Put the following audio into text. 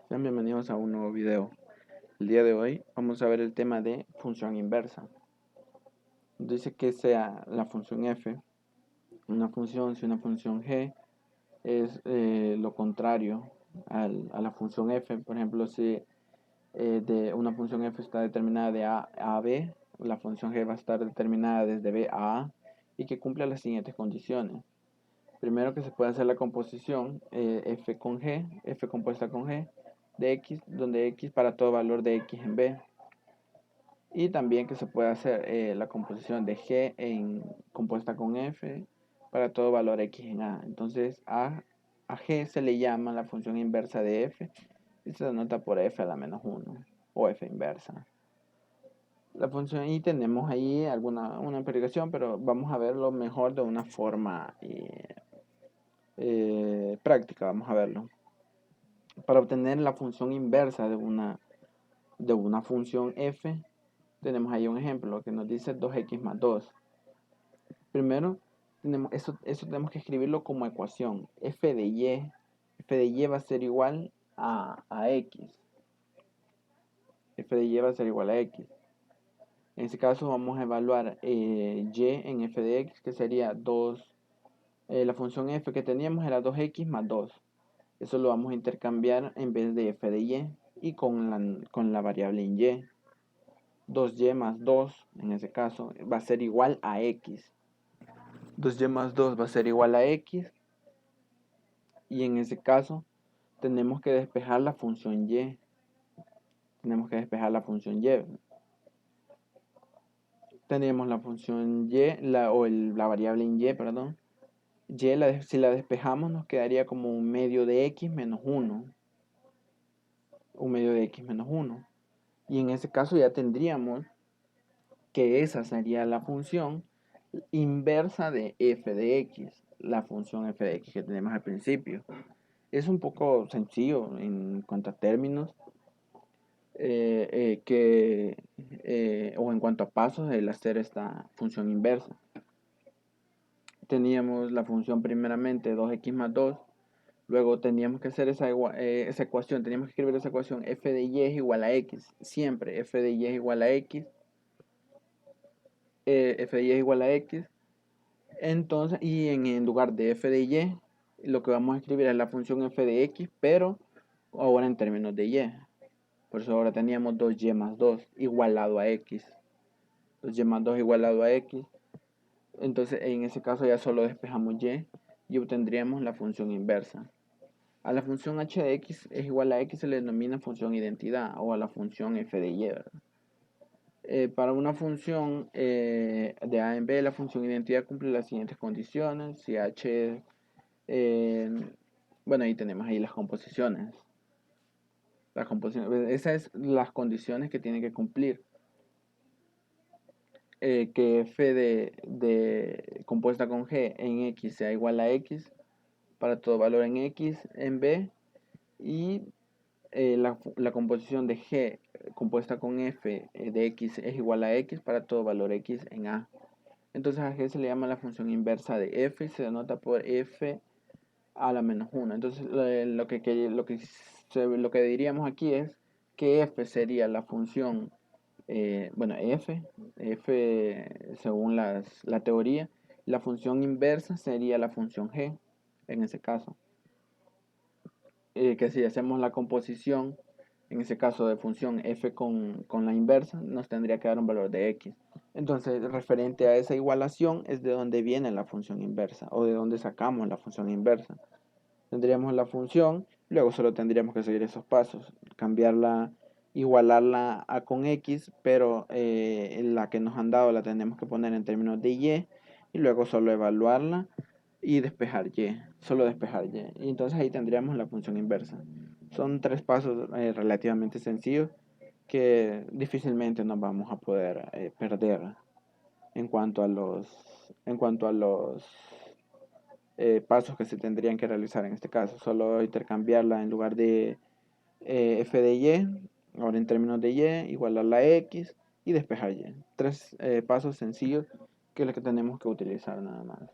Sean bienvenidos a un nuevo video. El día de hoy vamos a ver el tema de función inversa. Dice que sea la función f una función, si una función g es lo contrario a la función f. Por ejemplo, si de una función f está determinada de a a b, la función g va a estar determinada desde b a a y que cumpla las siguientes condiciones. Primero, que se puede hacer la composición f con g, f compuesta con g de x, donde x para todo valor de x en b. Y también que se puede hacer la composición de g compuesta con f para todo valor x en a. Entonces a g se le llama la función inversa de f y se denota por f a la menos 1 o f inversa. La función, y tenemos ahí una implicación, pero vamos a verlo mejor de una forma práctica. Vamos a verlo. Para obtener la función inversa de una función f, tenemos ahí un ejemplo que nos dice 2x más 2. Primero, eso tenemos que escribirlo como ecuación. F de y va a ser igual a x. F de y va a ser igual a x. En este caso vamos a evaluar y en f de x, que sería 2. La función f que teníamos era 2x más 2. Eso lo vamos a intercambiar en vez de f de y con la variable en y. 2y más 2, en ese caso, va a ser igual a x. 2y más 2 va a ser igual a x. Y en ese caso, tenemos que despejar la función y. Tenemos que despejar la función y. Tenemos la función y, la variable en y, perdón. Si la despejamos, nos quedaría como un medio de x menos 1. Un medio de x menos 1. Y en ese caso ya tendríamos que esa sería la función inversa de f de x, la función f de x que tenemos al principio. Es un poco sencillo en cuanto a términos o en cuanto a pasos el hacer esta función inversa. Teníamos la función primeramente 2x más 2, luego teníamos que hacer esa ecuación, teníamos que escribir esa ecuación f de y es igual a x, siempre f de y es igual a x, f de y es igual a x. Entonces, y en lugar de f de y, lo que vamos a escribir es la función f de x, pero ahora en términos de y. Por eso ahora teníamos 2y más 2 igualado a x. 2y más 2 igualado a x. Entonces, en ese caso ya solo despejamos y obtendríamos la función inversa. A la función h de x es igual a x se le denomina función identidad, o a la función f de y, ¿verdad? Para una función de a en b, la función identidad cumple las siguientes condiciones. Si h bueno, ahí tenemos ahí las composiciones. Esas son las condiciones que tiene que cumplir. Que f de compuesta con g en x sea igual a x para todo valor en x en b, y la composición de g compuesta con f de x es igual a x para todo valor x en a. Entonces a g se le llama la función inversa de f y se denota por f a la menos 1. Entonces lo que diríamos aquí es que f sería la función, bueno, f según la teoría, la función inversa sería la función g en ese caso. Que si hacemos la composición, en ese caso de función f con la inversa, nos tendría que dar un valor de x. Entonces, referente a esa igualación es de donde viene la función inversa, o de donde sacamos la función inversa. Tendríamos la función, luego solo tendríamos que seguir esos pasos, cambiarla, igualarla a con x, pero la que nos han dado la tenemos que poner en términos de y luego solo evaluarla y despejar y, solo despejar y. Y entonces ahí tendríamos la función inversa. Son 3 pasos relativamente sencillos que difícilmente nos vamos a poder perder en cuanto a los pasos que se tendrían que realizar en este caso. Solo intercambiarla en lugar de f de y, ahora en términos de y, igualarla a x y despejar y. 3 pasos sencillos que es lo que tenemos que utilizar nada más.